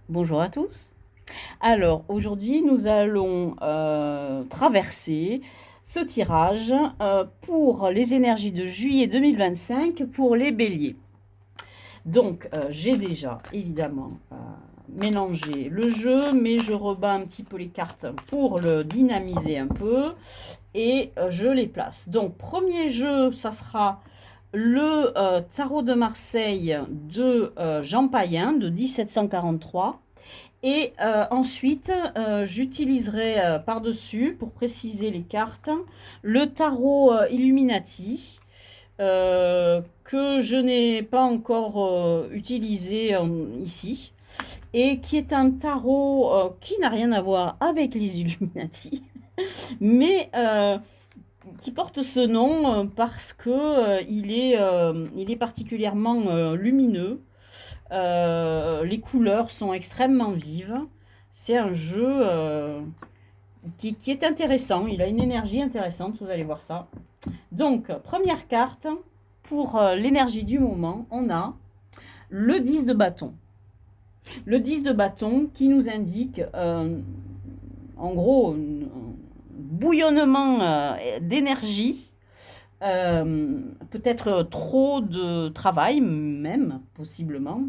Bonjour à tous. Alors, aujourd'hui, nous allons traverser ce tirage pour les énergies de juillet 2025 pour les béliers. Donc, j'ai déjà, évidemment, mélangé le jeu, mais je rebats un petit peu les cartes pour le dynamiser un peu et je les place. Donc, premier jeu, ça sera le tarot de Marseille de Jean Payen de 1743. Et ensuite, j'utiliserai par-dessus, pour préciser les cartes, le tarot Illuminati, que je n'ai pas encore utilisé ici, et qui est un tarot qui n'a rien à voir avec les Illuminati, mais qui porte ce nom parce que il est particulièrement lumineux. Les couleurs sont extrêmement vives. C'est un jeu qui est intéressant. Il a une énergie intéressante, vous allez voir ça. Donc, première carte, pour l'énergie du moment, on a le 10 de bâton. Le 10 de bâton qui nous indique, en gros, un bouillonnement d'énergie, peut-être trop de travail même, possiblement.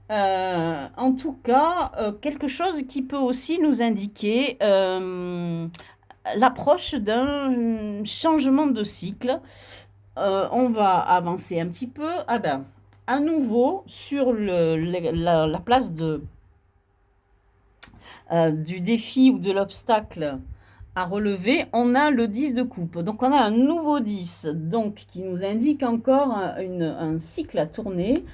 En tout cas, quelque chose qui peut aussi nous indiquer l'approche d'un changement de cycle. On va avancer un petit peu. Ah ben, à nouveau, sur la place du défi ou de l'obstacle à relever, on a le 10 de coupe. Donc on a un nouveau 10 donc, qui nous indique encore un cycle à tourner.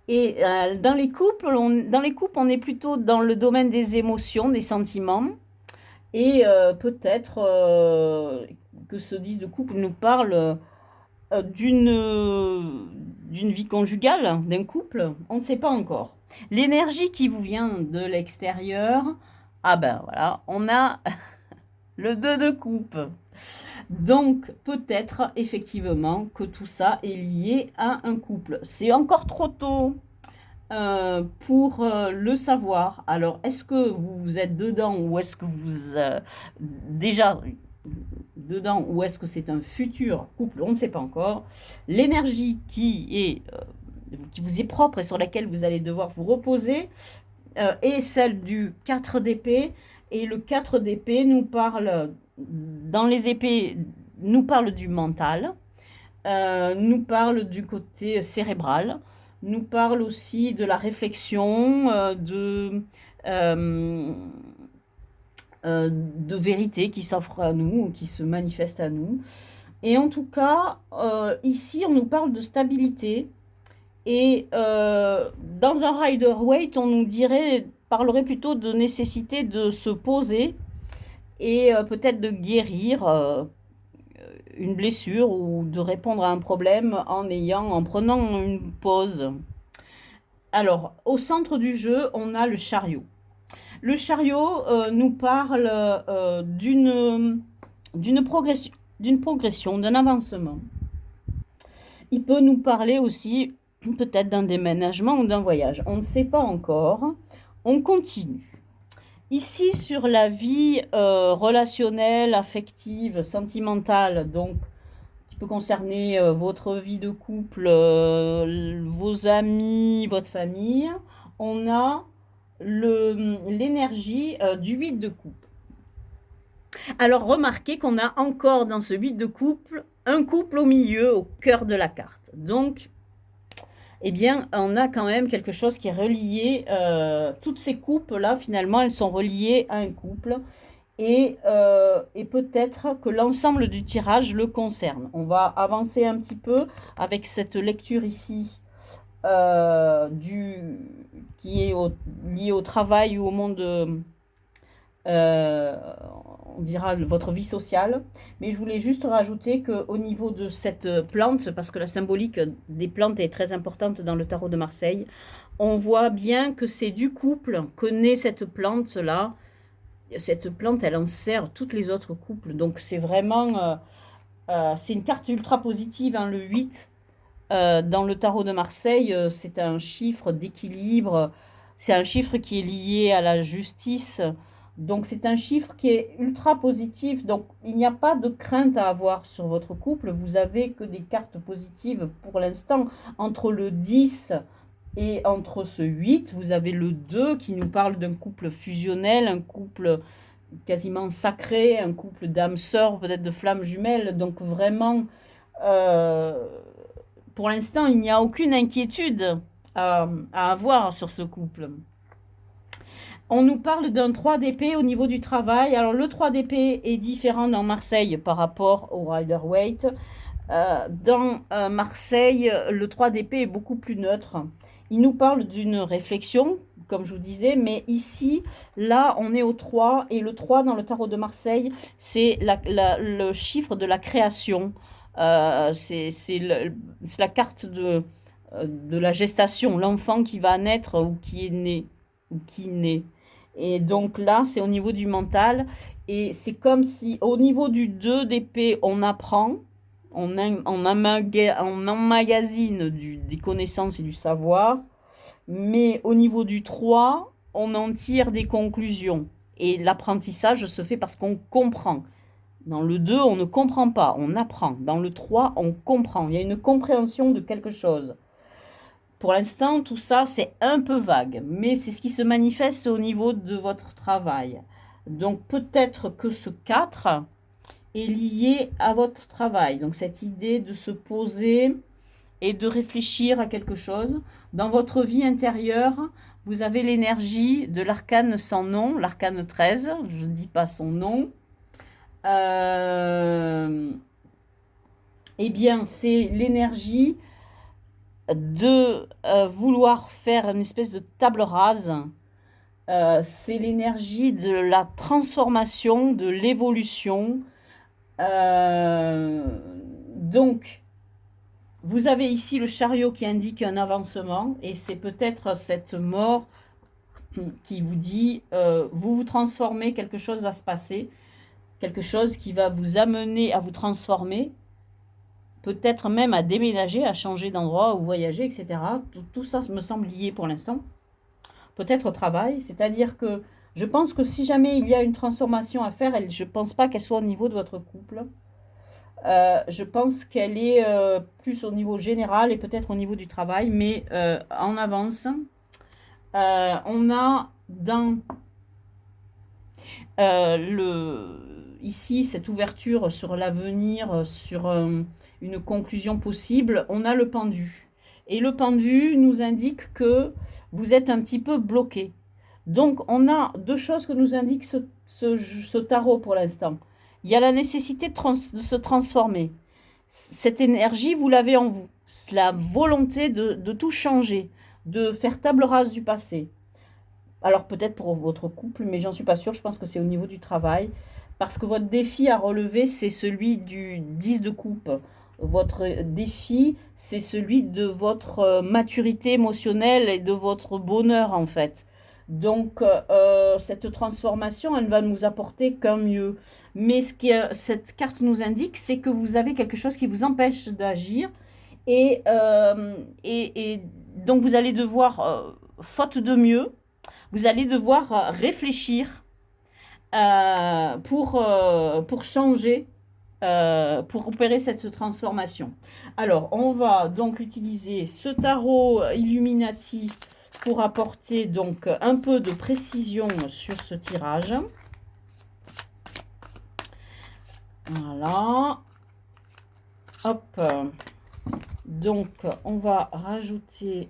Et dans les couples, on est plutôt dans le domaine des émotions, des sentiments. Et peut-être que ce 10 de couple nous parle d'une vie conjugale, d'un couple. On ne sait pas encore. L'énergie qui vous vient de l'extérieur, ah ben voilà, on a le 2 de coupe. Donc peut-être effectivement que tout ça est lié à un couple. C'est encore trop tôt pour le savoir. Alors, est-ce que vous êtes dedans ou est-ce que vous déjà dedans ou est-ce que c'est un futur couple? On ne sait pas encore. L'énergie qui vous est propre et sur laquelle vous allez devoir vous reposer est celle du 4 d'épée. Et le 4 d'épée nous parle, dans les épées, nous parle du mental, nous parle du côté cérébral, nous parle aussi de la réflexion, de vérité qui s'offre à nous, qui se manifeste à nous. Et en tout cas, ici, on nous parle de stabilité. Et dans un Rider-Waite, on nous parlerait plutôt de nécessité de se poser et peut-être de guérir une blessure ou de répondre à un problème en prenant une pause. Alors, au centre du jeu, on a le chariot. Le chariot nous parle d'une progression, d'un avancement. Il peut nous parler aussi peut-être d'un déménagement ou d'un voyage. On ne sait pas encore. On continue. Ici, sur la vie relationnelle, affective, sentimentale, donc qui peut concerner votre vie de couple, vos amis, votre famille, on a l'énergie du 8 de coupe. Alors remarquez qu'on a encore dans ce 8 de couple un couple au milieu, au cœur de la carte. Donc, eh bien, on a quand même quelque chose qui est relié. Toutes ces coupes-là, finalement, elles sont reliées à un couple. Et peut-être que l'ensemble du tirage le concerne. On va avancer un petit peu avec cette lecture ici qui est liée au travail ou au monde, euh, on dira, votre vie sociale. Mais je voulais juste rajouter qu'au niveau de cette plante, parce que la symbolique des plantes est très importante dans le tarot de Marseille, on voit bien que c'est du couple que naît cette plante-là. Cette plante, elle enserre toutes les autres couples. Donc c'est vraiment... c'est une carte ultra positive, hein, le 8. Dans le tarot de Marseille, c'est un chiffre d'équilibre, C'est un chiffre qui est lié à la justice. Donc, c'est un chiffre qui est ultra positif. Donc, il n'y a pas de crainte à avoir sur votre couple. Vous avez que des cartes positives pour l'instant. Entre le 10 et entre ce 8, vous avez le 2 qui nous parle d'un couple fusionnel, un couple quasiment sacré, un couple d'âmes sœurs, peut-être de flammes jumelles. Donc, vraiment, euh, pour l'instant, il n'y a aucune inquiétude à avoir sur ce couple. On nous parle d'un 3 d'épée au niveau du travail. Alors, le 3 d'épée est différent dans Marseille par rapport au Rider-Waite. Dans Marseille, le 3 d'épée est beaucoup plus neutre. Il nous parle d'une réflexion, comme je vous disais, mais ici, là, on est au 3, et le 3 dans le tarot de Marseille, c'est le chiffre de la création. C'est la carte de la gestation, l'enfant qui va naître ou qui est né, ou qui naît. Et donc là, c'est au niveau du mental. Et c'est comme si, au niveau du 2 d'épée, on apprend, on emmagasine des connaissances et du savoir. Mais au niveau du 3, on en tire des conclusions. Et l'apprentissage se fait parce qu'on comprend. Dans le 2, on ne comprend pas, on apprend. Dans le 3, on comprend. Il y a une compréhension de quelque chose. Pour l'instant, tout ça, c'est un peu vague, mais c'est ce qui se manifeste au niveau de votre travail. Donc peut-être que ce 4 est lié à votre travail. Donc cette idée de se poser et de réfléchir à quelque chose. Dans votre vie intérieure, vous avez l'énergie de l'arcane sans nom, l'arcane 13, je ne dis pas son nom. Eh bien, c'est l'énergie de vouloir faire une espèce de table rase. C'est l'énergie de la transformation, de l'évolution. Donc, vous avez ici le chariot qui indique un avancement, et c'est peut-être cette mort qui vous dit vous vous transformez, quelque chose va se passer, quelque chose qui va vous amener à vous transformer, peut-être même à déménager, à changer d'endroit ou voyager, etc. Tout ça me semble lié pour l'instant. Peut-être au travail, c'est-à-dire que je pense que si jamais il y a une transformation à faire, je ne pense pas qu'elle soit au niveau de votre couple. Je pense qu'elle est plus au niveau général et peut-être au niveau du travail, mais en avance. On a dans ici cette ouverture sur l'avenir, sur une conclusion possible, on a le pendu. Et le pendu nous indique que vous êtes un petit peu bloqué. Donc on a deux choses que nous indique ce tarot pour l'instant. Il y a la nécessité de se transformer. Cette énergie, vous l'avez en vous. La volonté de tout changer, de faire table rase du passé. Alors peut-être pour votre couple, mais j'en suis pas sûre, je pense que c'est au niveau du travail. Parce que votre défi à relever, c'est celui du 10 de coupe. Votre défi, c'est celui de votre maturité émotionnelle et de votre bonheur en fait. Donc cette transformation, elle va nous apporter qu'un mieux. Mais ce que cette carte nous indique, c'est que vous avez quelque chose qui vous empêche d'agir. Et donc vous allez devoir, faute de mieux, vous allez devoir réfléchir pour changer, pour opérer cette transformation. Alors, on va donc utiliser ce tarot Illuminati pour apporter donc un peu de précision sur ce tirage. Voilà. Hop. Donc, on va rajouter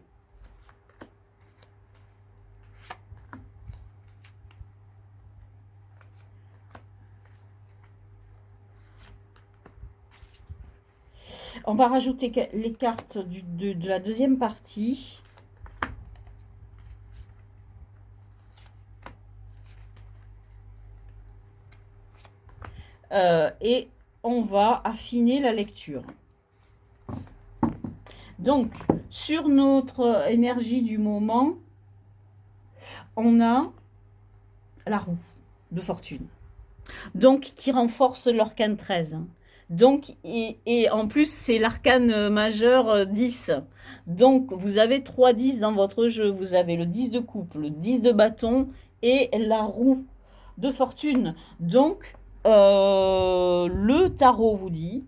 les cartes de la deuxième partie. Et on va affiner la lecture. Donc, sur notre énergie du moment, on a la roue de fortune. Donc, qui renforce l'arcane 13. Donc, et en plus, c'est l'arcane majeur 10. Donc, vous avez 3 10 dans votre jeu. Vous avez le 10 de coupe, le 10 de bâton et la roue de fortune. Donc, le tarot vous dit,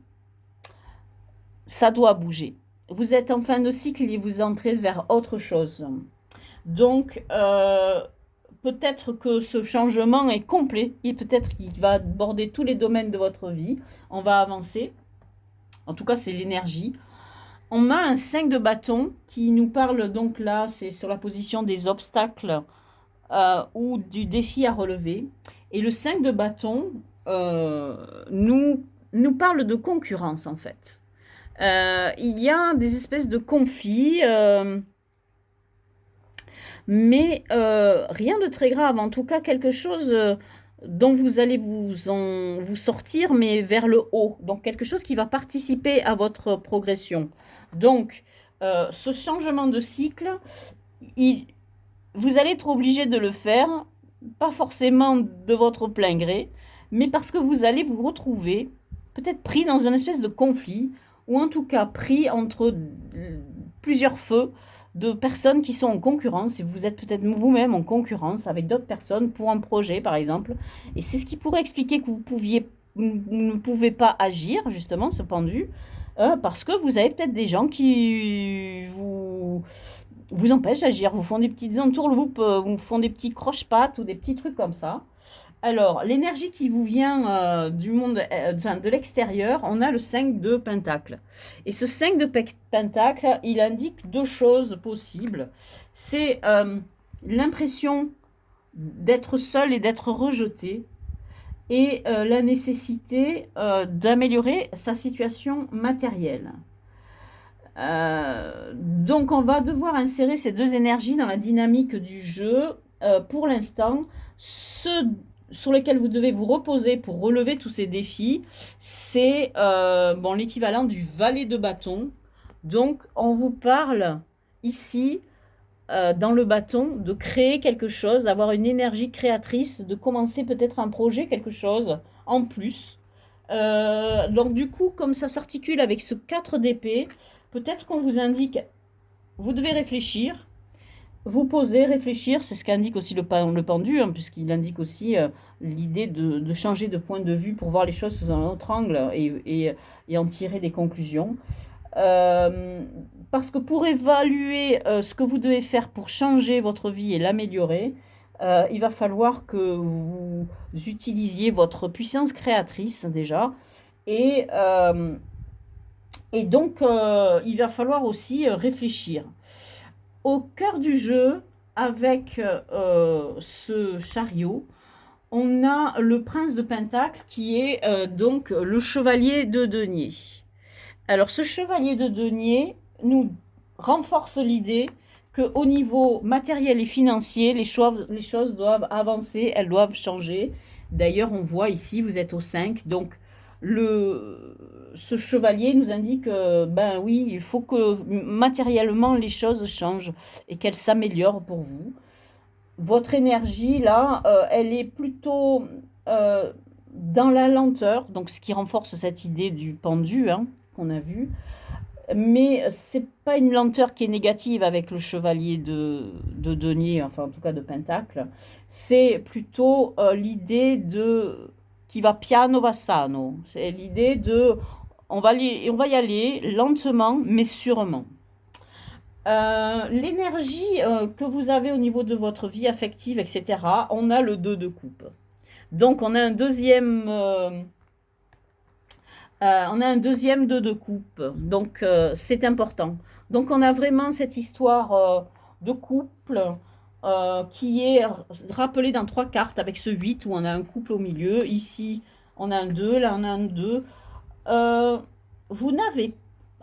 ça doit bouger. Vous êtes en fin de cycle et vous entrez vers autre chose. Donc, peut-être que ce changement est complet et peut-être qu'il va aborder tous les domaines de votre vie. On va avancer. En tout cas, c'est l'énergie. On a un 5 de bâton qui nous parle donc là, c'est sur la position des obstacles ou du défi à relever. Et le 5 de bâton nous parle de concurrence en fait. Il y a des espèces de conflits, mais rien de très grave. En tout cas, quelque chose dont vous allez vous sortir, mais vers le haut. Donc, quelque chose qui va participer à votre progression. Donc, ce changement de cycle, vous allez être obligé de le faire, pas forcément de votre plein gré, mais parce que vous allez vous retrouver peut-être pris dans une espèce de conflit, ou en tout cas pris entre plusieurs feux de personnes qui sont en concurrence, et vous êtes peut-être vous-même en concurrence avec d'autres personnes pour un projet, par exemple. Et c'est ce qui pourrait expliquer que vous ne pouvez pas agir, justement, ce pendu, parce que vous avez peut-être des gens qui vous empêchent d'agir, vous font des petites entourloupes, vous font des petits croche-pattes ou des petits trucs comme ça. Alors, l'énergie qui vous vient du monde, de l'extérieur, on a le 5 de Pentacle. Et ce 5 de Pentacle, il indique deux choses possibles. C'est l'impression d'être seul et d'être rejeté, et la nécessité d'améliorer sa situation matérielle. Donc, on va devoir insérer ces deux énergies dans la dynamique du jeu. Pour l'instant, ce sur lesquels vous devez vous reposer pour relever tous ces défis, c'est bon, l'équivalent du valet de bâton. Donc, on vous parle ici, dans le bâton, de créer quelque chose, d'avoir une énergie créatrice, de commencer peut-être un projet, quelque chose en plus. Donc, du coup, comme ça s'articule avec ce 4 d'épée, peut-être qu'on vous indique, vous devez réfléchir, vous poser, réfléchir, c'est ce qu'indique aussi le pendu, hein, puisqu'il indique aussi l'idée de changer de point de vue pour voir les choses sous un autre angle et en tirer des conclusions. Parce que pour évaluer ce que vous devez faire pour changer votre vie et l'améliorer, il va falloir que vous utilisiez votre puissance créatrice déjà. Et, donc, il va falloir aussi réfléchir. Au cœur du jeu, avec ce chariot, on a le prince de Pentacle qui est donc le chevalier de denier. Alors ce chevalier de denier nous renforce l'idée qu'au niveau matériel et financier, les choses doivent avancer, elles doivent changer. D'ailleurs, on voit ici, vous êtes au 5, donc ce chevalier nous indique ben oui, il faut que matériellement les choses changent et qu'elles s'améliorent pour vous. Votre énergie là, elle est plutôt dans la lenteur, donc ce qui renforce cette idée du pendu hein, qu'on a vu. Mais c'est pas une lenteur qui est négative avec le chevalier de denier, enfin en tout cas de pentacle. C'est plutôt l'idée de qui va piano va sano. C'est l'idée de on va y aller lentement mais sûrement. L'énergie que vous avez au niveau de votre vie affective, etc., on a le 2 de coupe. Donc on a un deuxième 2 de coupe, donc c'est important. Donc on a vraiment cette histoire de couple qui est rappelée dans 3 cartes avec ce 8 où on a un couple au milieu. Ici on a un 2, là on a un 2. Vous n'avez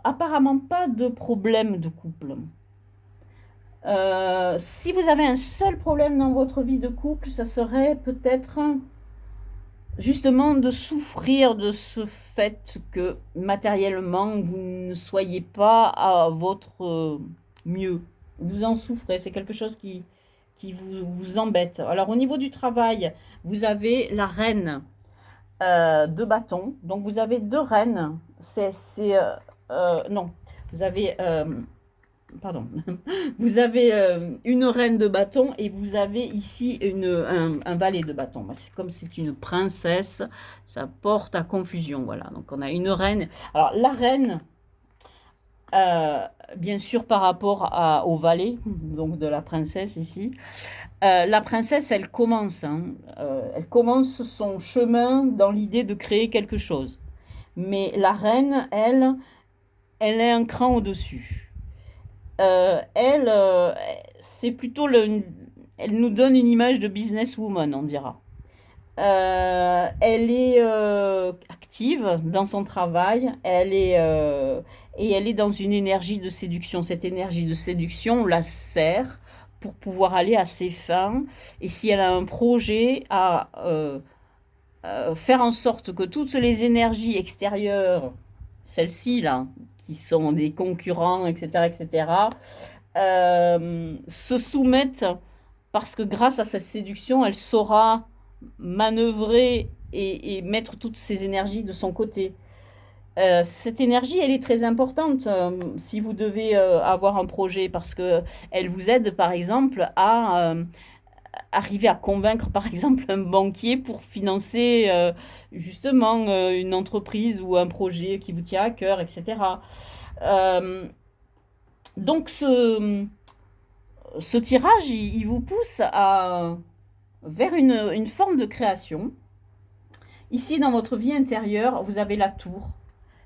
apparemment pas de problème de couple. Si vous avez un seul problème dans votre vie de couple, ça serait peut-être justement de souffrir de ce fait que matériellement vous ne soyez pas à votre mieux. Vous en souffrez, c'est quelque chose qui vous embête. Alors au niveau du travail, vous avez la reine. de bâton. Donc vous avez deux reines. Non, vous avez pardon, vous avez une reine de bâton et vous avez ici un valet de bâton. C'est comme c'est une princesse, ça porte à confusion. Voilà, donc on a une reine. Alors la reine, euh, bien sûr par rapport au valet, donc de la princesse ici, la princesse, elle commence son chemin dans l'idée de créer quelque chose. Mais la reine, elle est un cran au-dessus. Elle, c'est plutôt elle nous donne une image de businesswoman, on dira. Elle est active dans son travail, et elle est dans une énergie de séduction. Cette énergie de séduction, on la sert pour pouvoir aller à ses fins. Et si elle a un projet à faire en sorte que toutes les énergies extérieures, celles-ci là, qui sont des concurrents, etc., etc., se soumettent parce que grâce à sa séduction, elle saura manœuvrer et mettre toutes ses énergies de son côté. Cette énergie, elle est très importante si vous devez avoir un projet parce que elle vous aide, par exemple, à arriver à convaincre, par exemple, un banquier pour financer justement une entreprise ou un projet qui vous tient à cœur, etc. Euh, donc, ce tirage, il vous pousse vers une forme de création. Ici, dans votre vie intérieure, vous avez la tour.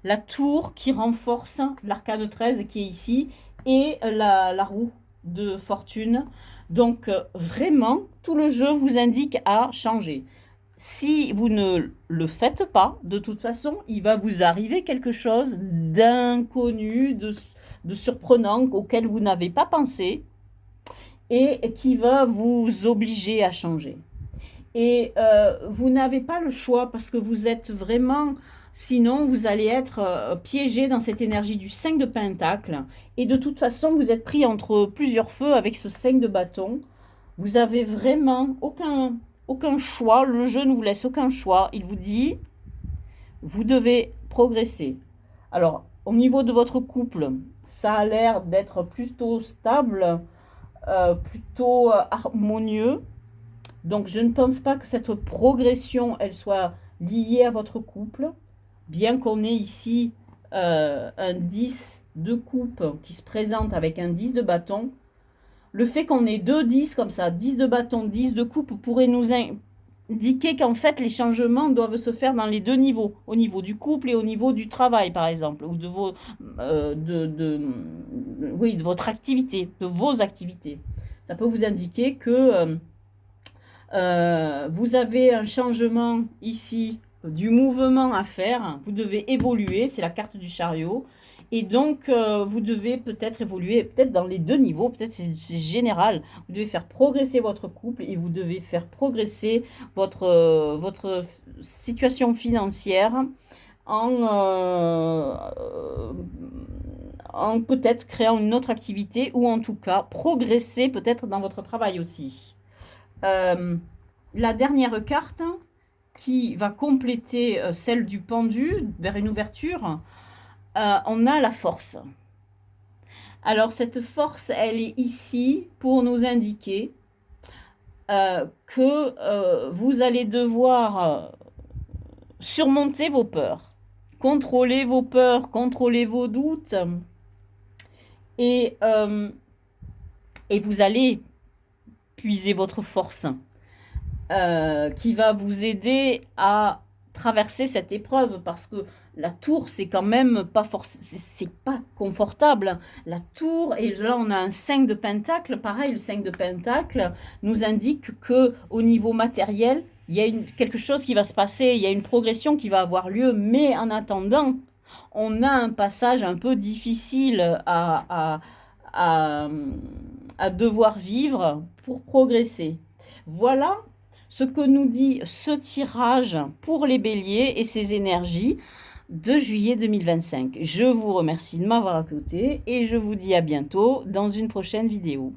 La tour qui renforce l'arcane 13 qui est ici et la roue de fortune. Donc, vraiment, tout le jeu vous indique à changer. Si vous ne le faites pas, de toute façon, il va vous arriver quelque chose d'inconnu, de surprenant auquel vous n'avez pas pensé et qui va vous obliger à changer. Et vous n'avez pas le choix parce que vous êtes vraiment, sinon vous allez être piégé dans cette énergie du 5 de pentacle. Et de toute façon, vous êtes pris entre plusieurs feux avec ce 5 de bâton. Vous avez vraiment aucun choix. Le jeu ne vous laisse aucun choix. Il vous dit, vous devez progresser. Alors, au niveau de votre couple, ça a l'air d'être plutôt stable, plutôt harmonieux. Donc, je ne pense pas que cette progression, elle soit liée à votre couple, bien qu'on ait ici un 10 de coupe qui se présente avec un 10 de bâton. Le fait qu'on ait deux 10 comme ça, 10 de bâton, 10 de coupe, pourrait nous indiquer qu'en fait, les changements doivent se faire dans les deux niveaux, au niveau du couple et au niveau du travail, par exemple, ou oui, de votre activité, de vos activités. Ça peut vous indiquer que vous avez un changement ici du mouvement à faire. Vous devez évoluer, c'est la carte du chariot. Et donc, vous devez peut-être évoluer, peut-être dans les deux niveaux, peut-être c'est général. Vous devez faire progresser votre couple et vous devez faire progresser votre situation financière en, en peut-être créant une autre activité ou en tout cas progresser peut-être dans votre travail aussi. La dernière carte qui va compléter celle du pendu vers une ouverture, on a la force. Alors cette force, elle est ici pour nous indiquer que vous allez devoir surmonter vos peurs, contrôler vos peurs, contrôler vos doutes, et vous allez puiser votre force qui va vous aider à traverser cette épreuve parce que la tour c'est quand même pas c'est pas confortable. La tour, et là on a un 5 de pentacle, pareil, le 5 de pentacle nous indique que au niveau matériel il y a quelque chose qui va se passer, il y a une progression qui va avoir lieu, mais en attendant on a un passage un peu difficile à devoir vivre pour progresser. Voilà ce que nous dit ce tirage pour les béliers et ses énergies de juillet 2025. Je vous remercie de m'avoir écouté et je vous dis à bientôt dans une prochaine vidéo.